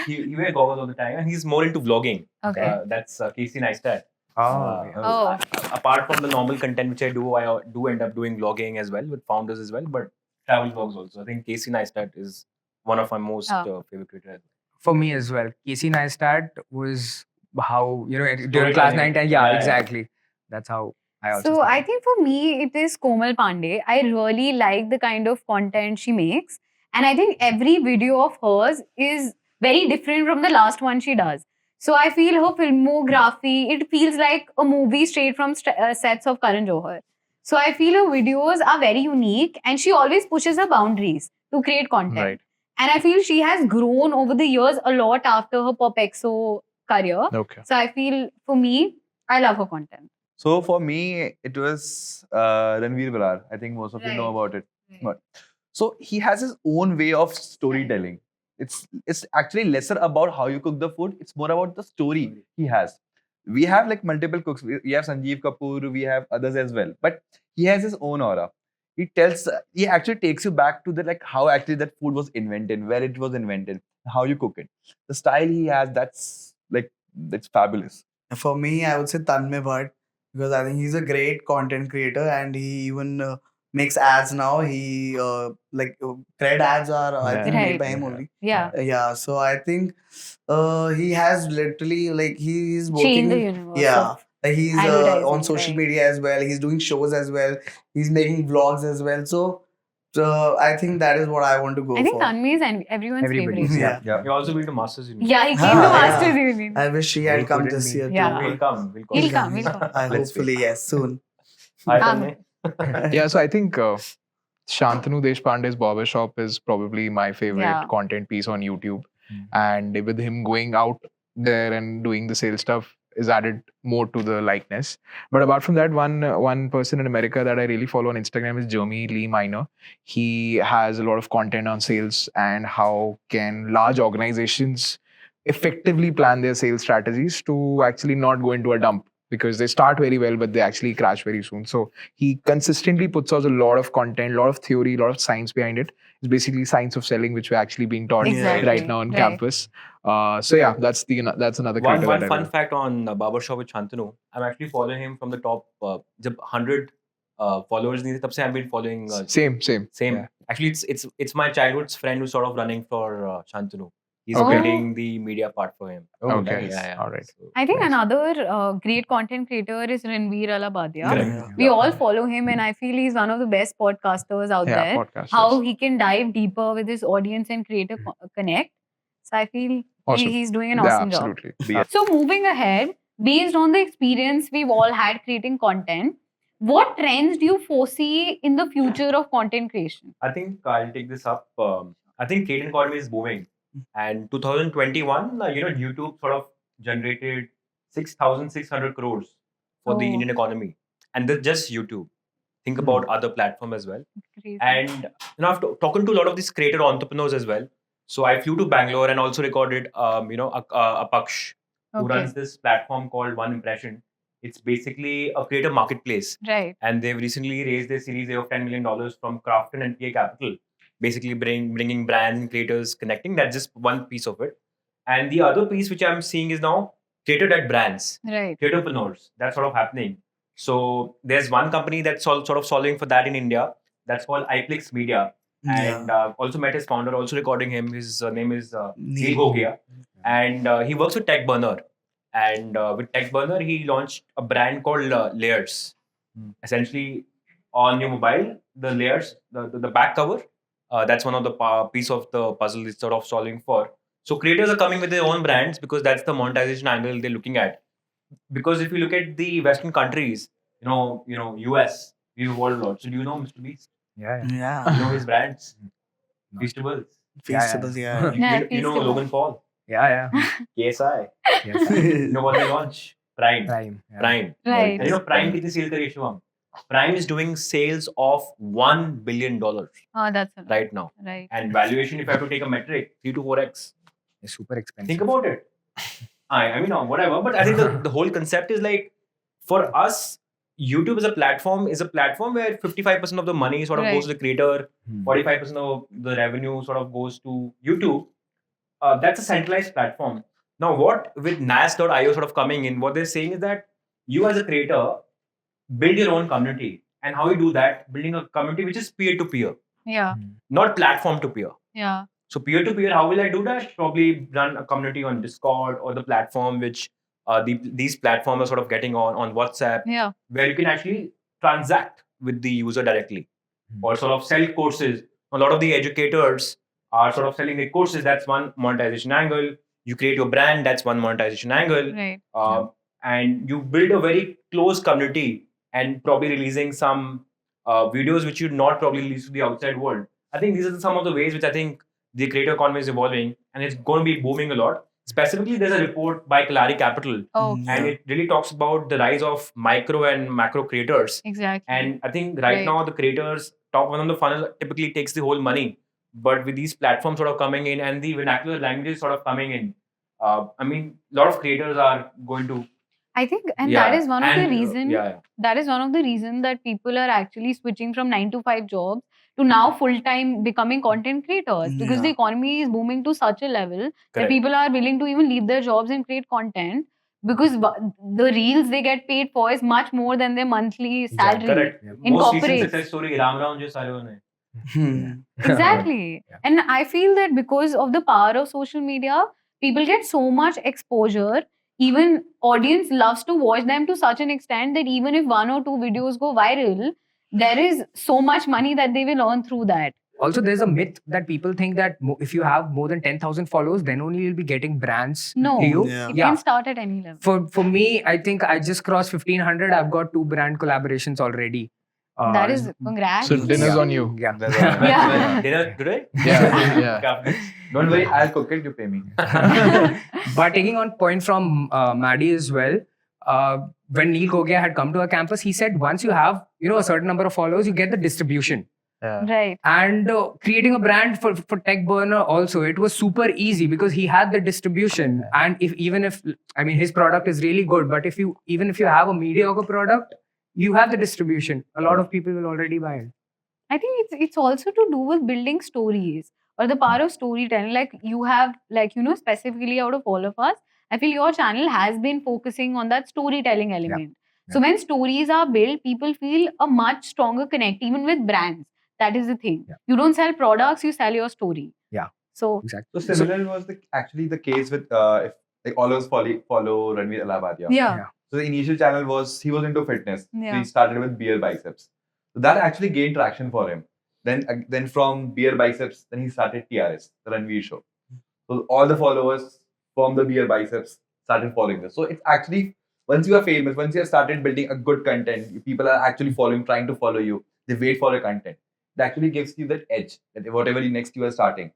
[SPEAKER 3] he wears goggles all the time, and he's more into vlogging.
[SPEAKER 4] Okay.
[SPEAKER 3] That's Casey Neistat.
[SPEAKER 4] Oh.
[SPEAKER 3] Apart from the normal content which I do end up doing vlogging as well with founders as well, but travel vlogs also. I think Casey Neistat is one of my most favorite creators.
[SPEAKER 5] For me as well. Casey Neistat was how, during
[SPEAKER 3] Storytelling.
[SPEAKER 5] class 9, 10. Yeah,
[SPEAKER 3] Yeah.
[SPEAKER 5] exactly. That's how I also
[SPEAKER 4] So
[SPEAKER 5] started.
[SPEAKER 4] I think for me, it is Komal Pandey. I really like the kind of content she makes. And I think every video of hers is very different from the last one she does. So I feel her filmography, it feels like a movie straight from sets of Karan Johar. So I feel her videos are very unique and she always pushes her boundaries to create content.
[SPEAKER 1] Right.
[SPEAKER 4] And I feel she has grown over the years a lot after her Popexo career.
[SPEAKER 1] Okay.
[SPEAKER 4] So I feel for me, I love her content.
[SPEAKER 6] So for me, it was Ranveer Brar. I think most of you know about it. But so he has his own way of storytelling. It's actually lesser about how you cook the food. It's more about the story he has. We have like multiple cooks. We have Sanjeev Kapoor. We have others as well. But he has his own aura. He actually takes you back to the like how actually that food was invented, where it was invented, how you cook it. The style he has, that's fabulous.
[SPEAKER 2] For me, I would say Tanmay Bhatt because I think he's a great content creator and he even makes ads now. He cred ads are I think made by him only.
[SPEAKER 4] Yeah.
[SPEAKER 2] Yeah, so I think he has literally like he's
[SPEAKER 4] Change the
[SPEAKER 2] working.
[SPEAKER 4] universe.
[SPEAKER 2] Yeah,
[SPEAKER 4] of-
[SPEAKER 2] like he's
[SPEAKER 4] advertising,
[SPEAKER 2] on social
[SPEAKER 4] right.
[SPEAKER 2] media as well. He's doing shows as well. He's making vlogs as well. So I think that is what I want to go
[SPEAKER 4] I think
[SPEAKER 2] for.
[SPEAKER 4] Tanmay is everyone's
[SPEAKER 5] Everybody's,
[SPEAKER 4] favorite.
[SPEAKER 2] Yeah.
[SPEAKER 3] He also been to Masters Union.
[SPEAKER 4] Yeah, he came
[SPEAKER 2] Ah,
[SPEAKER 4] to
[SPEAKER 2] yeah.
[SPEAKER 4] Masters Union.
[SPEAKER 2] I wish he
[SPEAKER 5] He
[SPEAKER 2] had come
[SPEAKER 5] couldn't
[SPEAKER 2] this
[SPEAKER 5] be.
[SPEAKER 2] year
[SPEAKER 4] Yeah.
[SPEAKER 2] too.
[SPEAKER 3] He'll come.
[SPEAKER 4] He'll come. He'll come.
[SPEAKER 6] Let's see.
[SPEAKER 2] Hopefully, yes, soon.
[SPEAKER 3] Hi,
[SPEAKER 4] Amen.
[SPEAKER 3] Tanmay.
[SPEAKER 1] Yeah, so I think Shantanu Deshpande's Barber Shop is probably my favorite
[SPEAKER 4] Yeah.
[SPEAKER 1] content piece on YouTube. And with him going out there and doing the sales stuff is added more to the likeness. But apart from that, one person in America that I really follow on Instagram is Jeremy Lee Minor. He has a lot of content on sales and how can large organizations effectively plan their sales strategies to actually not go into a dump because they start very well, but they actually crash very soon. So he consistently puts out a lot of content, a lot of theory, a lot of science behind it. It's basically science of selling, which we're actually being taught
[SPEAKER 4] Exactly.
[SPEAKER 1] right now on
[SPEAKER 4] Right.
[SPEAKER 1] campus. So yeah, that's another
[SPEAKER 3] One
[SPEAKER 1] creator that I
[SPEAKER 3] fun
[SPEAKER 1] love.
[SPEAKER 3] fact on Barbershop with Shantanu. I'm actually following him from the top. जब 100 followers नहीं थे तब से I've been following.
[SPEAKER 1] Same.
[SPEAKER 3] Same.
[SPEAKER 1] Yeah.
[SPEAKER 3] Actually, it's my childhood's friend who's sort of running for Shantanu. He's
[SPEAKER 1] Okay.
[SPEAKER 3] building the media part for him.
[SPEAKER 1] Okay.
[SPEAKER 3] Yeah.
[SPEAKER 1] All right.
[SPEAKER 3] So,
[SPEAKER 4] I think
[SPEAKER 1] Nice.
[SPEAKER 4] another great content creator is Ranveer Alabadia.
[SPEAKER 3] Correct.
[SPEAKER 4] We all follow him, and I feel he's one of the best podcasters out
[SPEAKER 1] Yeah,
[SPEAKER 4] there.
[SPEAKER 1] podcast.
[SPEAKER 4] How he can dive deeper with his audience and create a connect. So I feel
[SPEAKER 1] Awesome.
[SPEAKER 4] he's doing an
[SPEAKER 1] Yeah,
[SPEAKER 4] awesome job.
[SPEAKER 1] absolutely.
[SPEAKER 4] So moving ahead, based on the experience we've all had creating content, what trends do you foresee in the future of content creation?
[SPEAKER 3] I think I'll take this up. I think creator economy is booming. And 2021, YouTube sort of generated 6,600 crores for the
[SPEAKER 4] Oh.
[SPEAKER 3] Indian economy. And that's just YouTube. Think about other platforms as well.
[SPEAKER 4] Crazy.
[SPEAKER 3] And I've talking to a lot of these creator entrepreneurs as well. So I flew to Bangalore and also recorded, Apaksh, who
[SPEAKER 4] Okay.
[SPEAKER 3] runs this platform called One Impression. It's basically a creator marketplace.
[SPEAKER 4] Right.
[SPEAKER 3] And they've recently raised their Series A of $10 million from Crafton and PA Capital, basically bringing brands and creators connecting. That's just one piece of it. And the other piece which I'm seeing is now creator-led brands,
[SPEAKER 4] Right.
[SPEAKER 3] creatorpreneurs. That's sort of happening. So there's one company that's sort of solving for that in India. That's called iPlix Media. And also met his founder, also recording him. His name is Neil Gogia. And he works with Tech Burner. And with Tech Burner, he launched a brand called Layers. Essentially, on your mobile, the layers, the back cover, that's one of the piece of the puzzle it's sort of solving for. So creators are coming with their own brands because that's the monetization angle they're looking at. Because if you look at the Western countries, US, we've evolved a lot. So do you know Mr. Beast?
[SPEAKER 5] Yeah.
[SPEAKER 2] Yeah.
[SPEAKER 3] You know his brands? Feastables.
[SPEAKER 2] Feastables, yeah.
[SPEAKER 3] You know
[SPEAKER 4] Feastable.
[SPEAKER 3] Logan Paul?
[SPEAKER 5] Yeah.
[SPEAKER 3] KSI.
[SPEAKER 5] Yes.
[SPEAKER 3] You know what they launch? Prime.
[SPEAKER 5] Prime. Yeah.
[SPEAKER 3] Prime.
[SPEAKER 4] Right.
[SPEAKER 3] And Prime kitni sale kari Shivam? Prime is doing sales of $1 billion
[SPEAKER 4] Oh, that's a lot.
[SPEAKER 3] right now.
[SPEAKER 4] Right.
[SPEAKER 3] And valuation, if I have to take a metric, 3 to 4x.
[SPEAKER 5] It's super expensive.
[SPEAKER 3] Think about it. I mean, whatever. But I think the whole concept is like, for us, YouTube as a platform where 55% of the money sort of goes to the creator, 45% of the revenue sort of goes to YouTube. That's a centralized platform. Now, what with nas.io sort of coming in, what they're saying is that you as a creator build your own community. And how you do that? Building a community which is peer-to-peer,
[SPEAKER 4] Yeah.
[SPEAKER 3] not platform-to-peer.
[SPEAKER 4] Yeah.
[SPEAKER 3] So peer-to-peer, how will I do that? Probably run a community on Discord or the platform which these platforms are sort of getting on WhatsApp,
[SPEAKER 4] Yeah.
[SPEAKER 3] where you can actually transact with the user directly or sort of sell courses. A lot of the educators are sort of selling their courses. That's one monetization angle. You create your brand. That's one monetization angle.
[SPEAKER 4] Right.
[SPEAKER 3] And you build a very close community and probably releasing some videos which you'd not probably release to the outside world. I think these are some of the ways which I think the creator economy is evolving, and it's going to be booming a lot. Specifically, there's a report by Kalari Capital, and it really talks about the rise of micro and macro creators.
[SPEAKER 4] Exactly.
[SPEAKER 3] And I think right now the creators, top one on the funnel, typically takes the whole money. But with these platforms sort of coming in and the vernacular languages sort of coming in, I mean, a lot of creators are going to.
[SPEAKER 4] I think, and that is one of the reason.
[SPEAKER 3] Yeah.
[SPEAKER 4] That is one of the reason that people are actually switching from 9 to 5 jobs to now full time becoming content creators, because the economy is booming to such a level that people are willing to even leave their jobs and create content, because the reels they get paid for is much more than their monthly salary.
[SPEAKER 3] Correct.
[SPEAKER 4] In
[SPEAKER 3] Most
[SPEAKER 4] corporates.
[SPEAKER 3] recent success story, Ram jo sare hone.
[SPEAKER 4] Exactly. And I feel that because of the power of social media, people get so much exposure. Even audience loves to watch them to such an extent that even if 1 or 2 videos go viral, there is so much money that they will earn through that.
[SPEAKER 5] Also, there's a myth that people think that if you have more than 10,000 followers, then only you'll be getting brands
[SPEAKER 4] No,
[SPEAKER 5] to you.
[SPEAKER 4] it can start at any level.
[SPEAKER 5] For me, I think I just crossed 1,500. I've got 2 brand collaborations already.
[SPEAKER 4] That is congrats.
[SPEAKER 1] So dinner's on you.
[SPEAKER 5] Yeah.
[SPEAKER 4] Yeah.
[SPEAKER 3] Dinner today?
[SPEAKER 1] Yeah.
[SPEAKER 6] Don't worry, I'll cook it, you pay me.
[SPEAKER 5] But taking on point from Maddie as well, when Neil Gogia had come to our campus, he said once you have a certain number of followers, you get the distribution.
[SPEAKER 4] Right.
[SPEAKER 5] And creating a brand for Tech Burner also, it was super easy because he had the distribution. And even if his product is really good, but if you have a mediocre product, you have the distribution. A lot of people will already buy it.
[SPEAKER 4] I think it's also to do with building stories or the power of storytelling. Like you have, specifically out of all of us, I feel your channel has been focusing on that storytelling element.
[SPEAKER 5] Yeah.
[SPEAKER 4] So when stories are built, people feel a much stronger connect, even with brands. That is the thing.
[SPEAKER 5] Yeah.
[SPEAKER 4] You don't sell products, you sell your story.
[SPEAKER 5] Yeah.
[SPEAKER 4] So
[SPEAKER 5] exactly.
[SPEAKER 6] So similar was actually the case with if all of us follow Ranveer Allahabadiya.
[SPEAKER 4] Yeah.
[SPEAKER 6] So the initial channel he was into fitness.
[SPEAKER 4] Yeah.
[SPEAKER 6] So he started with beer biceps. So that actually gained traction for him. Then from beer biceps, then he started TRS, the Ranveer show. So all the followers from the beer biceps started following this. So it's actually, once you are famous, once you have started building a good content, people are actually trying to follow you. They wait for your content. It actually gives you that edge that whatever next you are starting,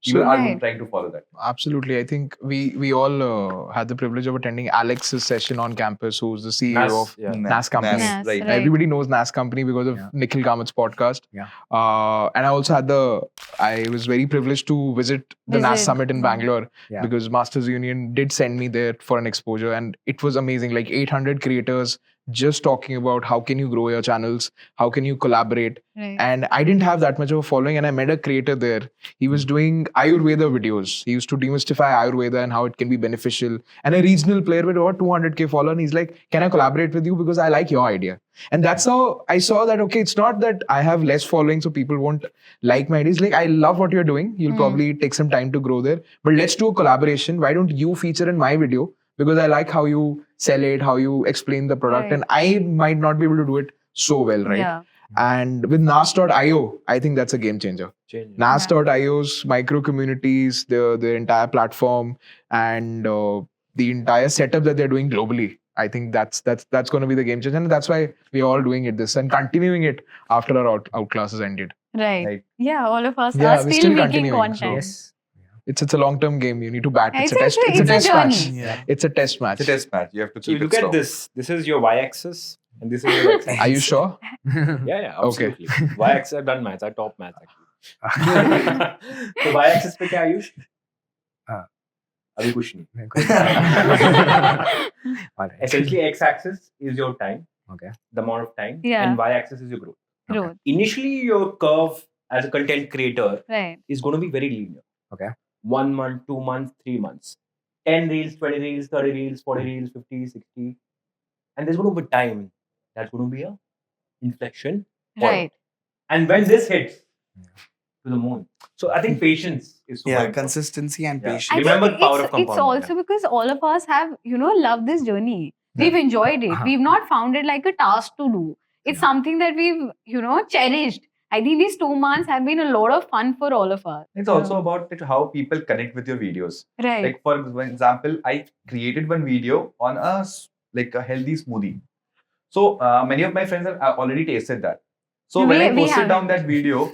[SPEAKER 6] people are trying to follow that.
[SPEAKER 1] Absolutely. I think we all had the privilege of attending Alex's session on campus, who's the CEO of NAS company.
[SPEAKER 4] Nas,
[SPEAKER 6] right.
[SPEAKER 1] Everybody knows NAS company because of Nikhil Kamat's podcast.
[SPEAKER 5] Yeah.
[SPEAKER 1] And I also I was very privileged to visit the NAS summit in Bangalore because Masters Union did send me there for an exposure, and it was amazing. Like 800 creators just talking about how can you grow your channels, how can you collaborate.
[SPEAKER 4] Right.
[SPEAKER 1] And I didn't have that much of a following, and I met a creator there. He was doing Ayurveda videos. He used to demystify Ayurveda and how it can be beneficial. And a regional player with over 200k followers, and he's like, can I collaborate with you because I like your idea? And that's how I saw that, okay, it's not that I have less following so people won't like my ideas. Like, I love what you're doing. You'll probably take some time to grow there, but let's do a collaboration. Why don't you feature in my video? Because I like how you sell it, how you explain the product, and I might not be able to do it so well, right?
[SPEAKER 4] Yeah.
[SPEAKER 1] And with nas.io, I think that's a game changer. nas.io's micro communities, the entire platform, and the entire setup that they're doing globally. I think that's going to be the game changer, and that's why we're all doing this and continuing it after our out classes ended.
[SPEAKER 4] Right. Yeah, all of us
[SPEAKER 1] Yeah,
[SPEAKER 4] are
[SPEAKER 1] we're
[SPEAKER 4] still
[SPEAKER 1] still
[SPEAKER 4] making
[SPEAKER 1] continuing,
[SPEAKER 4] content.
[SPEAKER 1] so-
[SPEAKER 5] Yes.
[SPEAKER 1] It's a long-term game. You need to bat. It's a
[SPEAKER 4] It's
[SPEAKER 1] test. It's a test match.
[SPEAKER 6] Yeah.
[SPEAKER 1] It's a test match.
[SPEAKER 6] It's a test match. You have to
[SPEAKER 3] So you
[SPEAKER 6] keep
[SPEAKER 3] look
[SPEAKER 6] it
[SPEAKER 3] at
[SPEAKER 6] strong.
[SPEAKER 3] this. This is your y-axis, and this is your x-axis.
[SPEAKER 1] Are you sure?
[SPEAKER 3] Yeah,
[SPEAKER 1] Okay.
[SPEAKER 3] absolutely. Y-axis, I've done maths. I top maths actually. So y-axis पे क्या Ayush? Abhi kuch nahi.
[SPEAKER 5] All right.
[SPEAKER 3] Essentially, x-axis is your time,
[SPEAKER 5] Okay.
[SPEAKER 3] the amount of time,
[SPEAKER 4] Yeah.
[SPEAKER 3] and y-axis is your growth.
[SPEAKER 4] Growth.
[SPEAKER 3] Initially, your curve as a content creator
[SPEAKER 4] Right.
[SPEAKER 3] is going to be very linear.
[SPEAKER 5] Okay.
[SPEAKER 3] 1 month, 2 months, 3 months. 10 reels, 20 reels, 30 reels, 40 reels, 50, 60. And there's going to be time. That's going to be a inflection point.
[SPEAKER 4] Right.
[SPEAKER 3] And when this hits to the moon. So I think patience is super
[SPEAKER 2] Yeah,
[SPEAKER 3] important.
[SPEAKER 2] consistency and
[SPEAKER 3] Yeah.
[SPEAKER 2] patience.
[SPEAKER 4] I
[SPEAKER 3] Remember
[SPEAKER 4] think
[SPEAKER 3] the power of
[SPEAKER 4] it's
[SPEAKER 3] compounding,
[SPEAKER 4] also because all of us have, loved this journey. We've enjoyed it.
[SPEAKER 5] Uh-huh.
[SPEAKER 4] We've not found it like a task to do. It's something that we've, cherished. I think these 2 months have been a lot of fun for all of us.
[SPEAKER 6] It's also about how people connect with your videos.
[SPEAKER 4] Right.
[SPEAKER 6] Like for example, I created one video on a healthy smoothie. So many of my friends have already tasted that. So when I
[SPEAKER 4] We
[SPEAKER 6] posted down
[SPEAKER 4] haven't.
[SPEAKER 6] that video,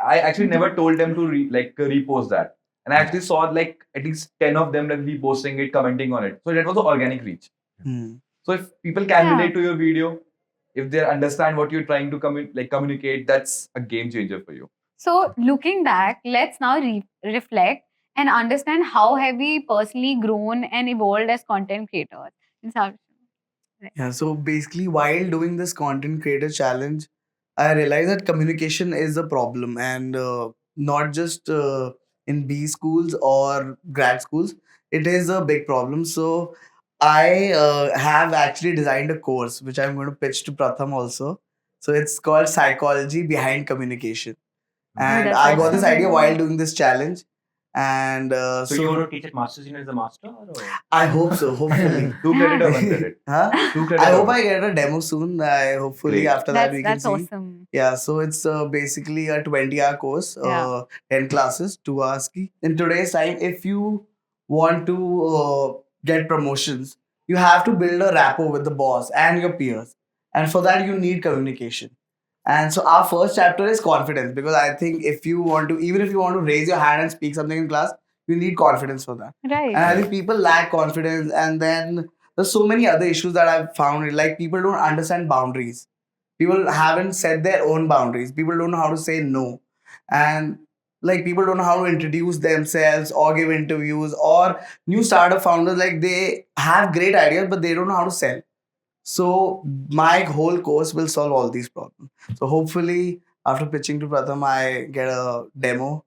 [SPEAKER 6] I actually never told them to repost that, and I actually saw at least 10 of them reposting it, commenting on it. So that was an organic reach.
[SPEAKER 2] Hmm.
[SPEAKER 6] So if people can
[SPEAKER 4] Yeah.
[SPEAKER 6] relate to your video, if they understand what you're trying to communicate, that's a game changer for you.
[SPEAKER 4] So, looking back, let's now reflect and understand how have we personally grown and evolved as content creators.
[SPEAKER 2] Yeah, so basically, while doing this content creator challenge, I realized that communication is a problem, and not just in B schools or grad schools, it is a big problem. So, I have actually designed a course which I'm going to pitch to Pratham also. So, it's called Psychology Behind Communication. And
[SPEAKER 4] that's
[SPEAKER 2] I got this
[SPEAKER 4] awesome.
[SPEAKER 2] idea while doing this challenge. And
[SPEAKER 3] So you want to teach at Masters in as a master? Or?
[SPEAKER 2] I hope so, hopefully.
[SPEAKER 6] 2 credit or 1 credit?
[SPEAKER 2] Huh?
[SPEAKER 6] 2 credit.
[SPEAKER 2] I
[SPEAKER 6] or
[SPEAKER 2] hope
[SPEAKER 6] one?
[SPEAKER 2] I get a demo soon. Hopefully
[SPEAKER 6] Great.
[SPEAKER 2] after that we can
[SPEAKER 4] That's
[SPEAKER 2] see.
[SPEAKER 4] awesome.
[SPEAKER 2] Yeah, so it's basically a 20-hour course,
[SPEAKER 4] Yeah.
[SPEAKER 2] 10 classes, 2 hours ki. In today's time, if you want to get promotions, you have to build a rapport with the boss and your peers. And for that, you need communication. And so our first chapter is confidence, because I think if you want to, even if you want to raise your hand and speak something in class, you need confidence for that.
[SPEAKER 4] Right.
[SPEAKER 2] And I think people lack confidence. And then there's so many other issues that I've found. Like people don't understand boundaries. People haven't set their own boundaries. People don't know how to say no. And like people don't know how to introduce themselves or give interviews, or new startup founders, like they have great ideas, but they don't know how to sell. So my whole course will solve all these problems. So hopefully after pitching to Pratham, I get a demo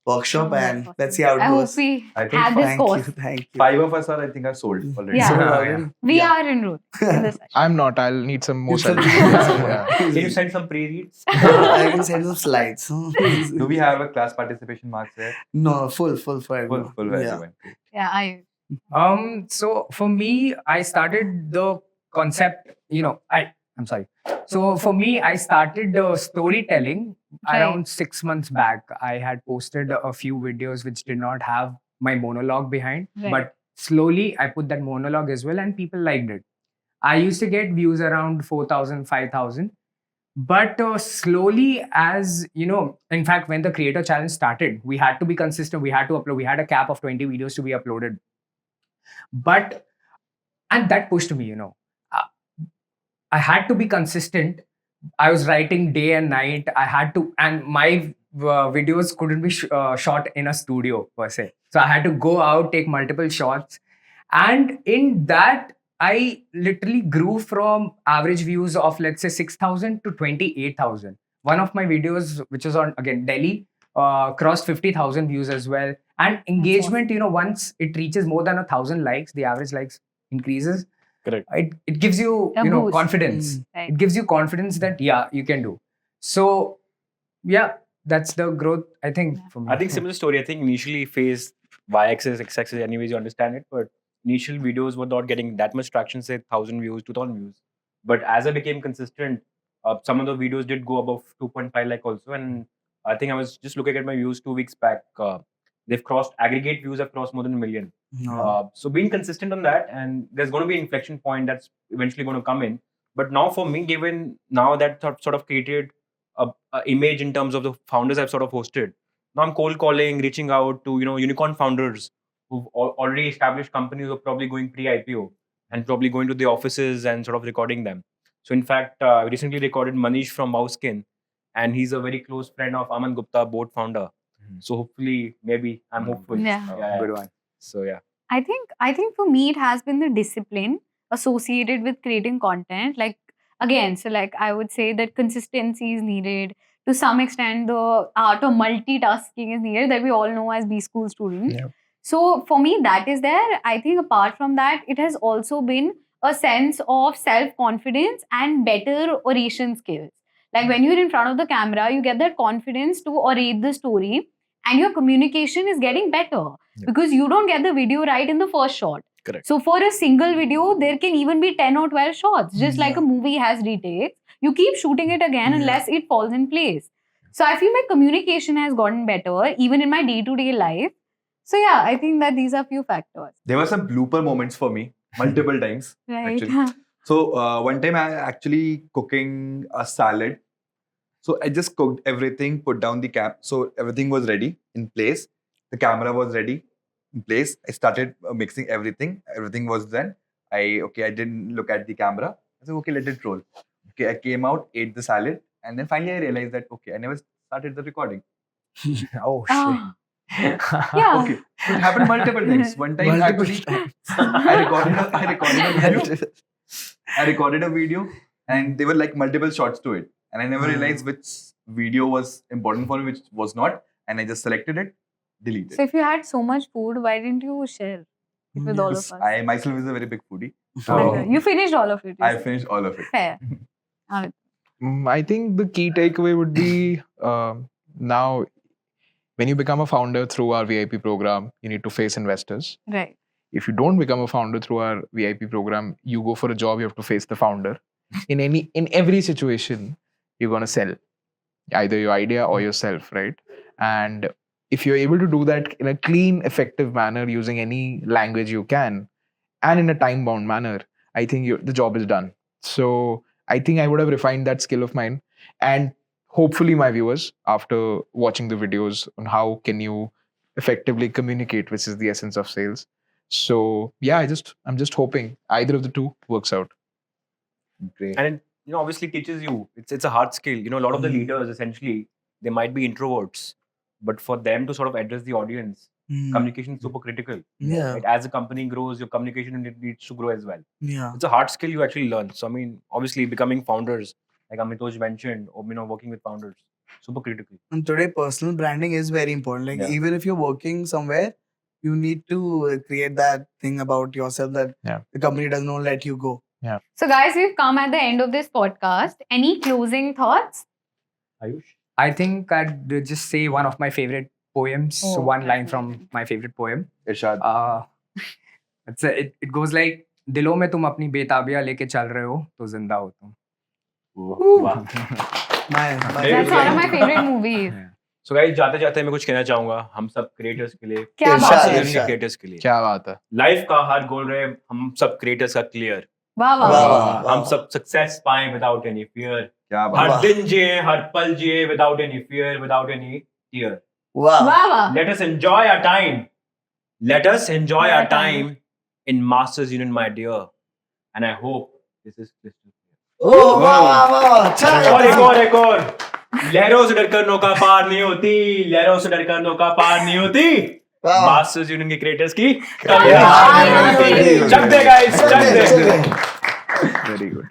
[SPEAKER 2] workshop, and let's see how it
[SPEAKER 4] I hope
[SPEAKER 2] goes.
[SPEAKER 4] we
[SPEAKER 6] I think
[SPEAKER 4] have this
[SPEAKER 2] Thank
[SPEAKER 4] course.
[SPEAKER 2] you, thank you.
[SPEAKER 6] 5 of us I think are sold already.
[SPEAKER 4] Yeah.
[SPEAKER 2] So
[SPEAKER 5] Yeah.
[SPEAKER 2] already,
[SPEAKER 4] We
[SPEAKER 2] yeah.
[SPEAKER 4] are enrolled in this session.
[SPEAKER 1] I'm not. I'll need some more
[SPEAKER 2] It's a-
[SPEAKER 1] study. Yeah.
[SPEAKER 3] Can you send some pre-reads?
[SPEAKER 2] I can send some slides.
[SPEAKER 6] Do we have a class participation marks there?
[SPEAKER 2] No, full for everyone.
[SPEAKER 6] Full for
[SPEAKER 2] Yeah.
[SPEAKER 6] everyone.
[SPEAKER 4] Yeah, I.
[SPEAKER 5] So for me, I started the concept, I'm sorry. So for me, I started storytelling
[SPEAKER 4] Right.
[SPEAKER 5] around 6 months back. I had posted a few videos which did not have my monologue behind,
[SPEAKER 4] Right.
[SPEAKER 5] but slowly I put that monologue as well and people liked it. I used to get views around 4,000, 5,000. But slowly, as in fact, when the creator challenge started, we had to be consistent. We had to upload. We had a cap of 20 videos to be uploaded. And that pushed me, I had to be consistent. I was writing day and night. I had to, and my videos couldn't be shot in a studio per se. So I had to go out, take multiple shots. And in that, I literally grew from average views of, let's say, 6,000 to 28,000. One of my videos, which is on, again, Delhi, crossed 50,000 views as well. And engagement, once it reaches more than 1,000 likes, the average likes increases.
[SPEAKER 3] Correct.
[SPEAKER 5] It gives you,
[SPEAKER 4] A boost.
[SPEAKER 5] confidence.
[SPEAKER 4] Right.
[SPEAKER 5] It gives you confidence that, yeah, you can do. So, yeah, that's the growth, I think, for me.
[SPEAKER 3] I think similar story. I think initially phase y-axis, x-axis, anyways you understand it, but initial videos were not getting that much traction, say 1,000 views, 2,000 views. But as I became consistent, some of the videos did go above 2.5 lakh also. And I think I was just looking at my views 2 weeks back. They've crossed, aggregate views have crossed more than 1 million.
[SPEAKER 2] No.
[SPEAKER 3] So being consistent on that, and there's going to be an inflection point that's eventually going to come in. But now for me, given now that sort of created a image in terms of the founders I've sort of hosted, now I'm cold calling, reaching out to unicorn founders who've already established companies who are probably going pre-IPO and probably going to the offices and sort of recording them. So in fact, recently recorded Manish from Mouseskin, and he's a very close friend of Aman Gupta, board founder. So hopefully, maybe I'm hopeful.
[SPEAKER 4] Yeah.
[SPEAKER 5] Good one.
[SPEAKER 3] So yeah.
[SPEAKER 4] I think for me it has been the discipline associated with creating content. Like again, so like I would say that consistency is needed. To some extent, the art of multitasking is needed that we all know as B school students.
[SPEAKER 1] Yeah.
[SPEAKER 4] So for me, that is there. I think apart from that, it has also been a sense of self-confidence and better oration skills. Like when you're in front of the camera, you get that confidence to orate the story and your communication is getting better because you don't get the video right in the first shot.
[SPEAKER 3] Correct.
[SPEAKER 4] So for a single video, there can even be 10 or 12 shots. Just like a movie has retakes, you keep shooting it again unless it falls in place. So I feel my communication has gotten better even in my day-to-day life. So yeah, I think that these are few factors.
[SPEAKER 6] There were some blooper moments for me multiple times.
[SPEAKER 4] Right.
[SPEAKER 6] Actually. So one time I actually cooking a salad. So I just cooked everything, put down the cap. So everything was ready in place. The camera was ready in place. I started mixing everything. Everything was done. I didn't look at the camera. I said, okay, let it roll. Okay, I came out, ate the salad, and then finally I realized that I never started the recording.
[SPEAKER 5] Oh shit.
[SPEAKER 4] Ah. Yeah.
[SPEAKER 6] Okay, so it happened multiple times. One time actually, I recorded a video, and there were like multiple shots to it, and I never realized which video was important for me, which was not, and I just selected it, deleted.
[SPEAKER 4] So if you had so much food, why didn't you share it with all of us?
[SPEAKER 6] I myself is a very big foodie.
[SPEAKER 4] Okay. You finished all of it. you
[SPEAKER 6] I
[SPEAKER 4] said.
[SPEAKER 6] finished all of it.
[SPEAKER 4] Fair.
[SPEAKER 1] I think the key takeaway would be now when you become a founder through our VIP program, you need to face investors.
[SPEAKER 4] Right.
[SPEAKER 1] If you don't become a founder through our VIP program, you go for a job, you have to face the founder. In every situation, you're going to sell either your idea or yourself, right? And if you're able to do that in a clean, effective manner using any language you can and in a time-bound manner, I think the job is done. So I think I would have refined that skill of mine, and hopefully my viewers, after watching the videos on how can you effectively communicate, which is the essence of sales. So yeah, I'm just hoping either of the two works out.
[SPEAKER 6] Great.
[SPEAKER 3] And it, obviously teaches you. It's a hard skill. A lot of the leaders essentially they might be introverts, but for them to sort of address the audience, communication is super critical.
[SPEAKER 2] Yeah.
[SPEAKER 3] Right? As a company grows, your communication needs to grow as well.
[SPEAKER 2] Yeah.
[SPEAKER 3] It's a hard skill you actually learn. So I mean, obviously becoming founders, like Amitoj mentioned, or working with founders, super critical.
[SPEAKER 2] And today, personal branding is very important. Like even if you're working somewhere, you need to create that thing about yourself that the company does not let you go.
[SPEAKER 1] Yeah.
[SPEAKER 4] So guys, we've come at the end of this podcast. Any closing thoughts?
[SPEAKER 3] Ayush?
[SPEAKER 5] I think I'd just say one of my favorite poems.
[SPEAKER 4] Oh,
[SPEAKER 5] One line from my favorite poem.
[SPEAKER 6] Irshad.
[SPEAKER 5] It goes like, दिलों में तुम अपनी बेताबियां लेके चल रहे हो तो जिंदा हो तुम.
[SPEAKER 3] Wow.
[SPEAKER 4] That's one of my favorite movies.
[SPEAKER 3] So guys, जाते जाते मैं कुछ कहना चाहूंगा हम सब क्रिएटर्स के लिए,
[SPEAKER 4] क्या बात है?
[SPEAKER 3] क्रिएटर्स के लिए.
[SPEAKER 1] क्या बात है?
[SPEAKER 3] लाइफ का हर गोल रहे हम सब क्रिएटर्स का क्लियर.
[SPEAKER 4] वाह वाह.
[SPEAKER 3] हम सब सक्सेस पाएं without any fear.
[SPEAKER 6] क्या
[SPEAKER 3] हर
[SPEAKER 6] बात.
[SPEAKER 3] दिन जिए, हर पल जिए without any fear, without any tear.
[SPEAKER 2] Wow.
[SPEAKER 4] वाह वाह.
[SPEAKER 3] Let us enjoy our time. Let us enjoy our time in Masters Union, my dear. And I hope this is crystal clear.
[SPEAKER 2] Oh, wow.
[SPEAKER 3] एक और. लहरों से डरकर नौका पार नहीं होती, लहरों से डरकर नौका पार नहीं होती. मास्टर्स यूनियन के क्रिएटर्स की
[SPEAKER 2] Yeah.
[SPEAKER 3] चक दे गाइस, चक दे.
[SPEAKER 1] Very good.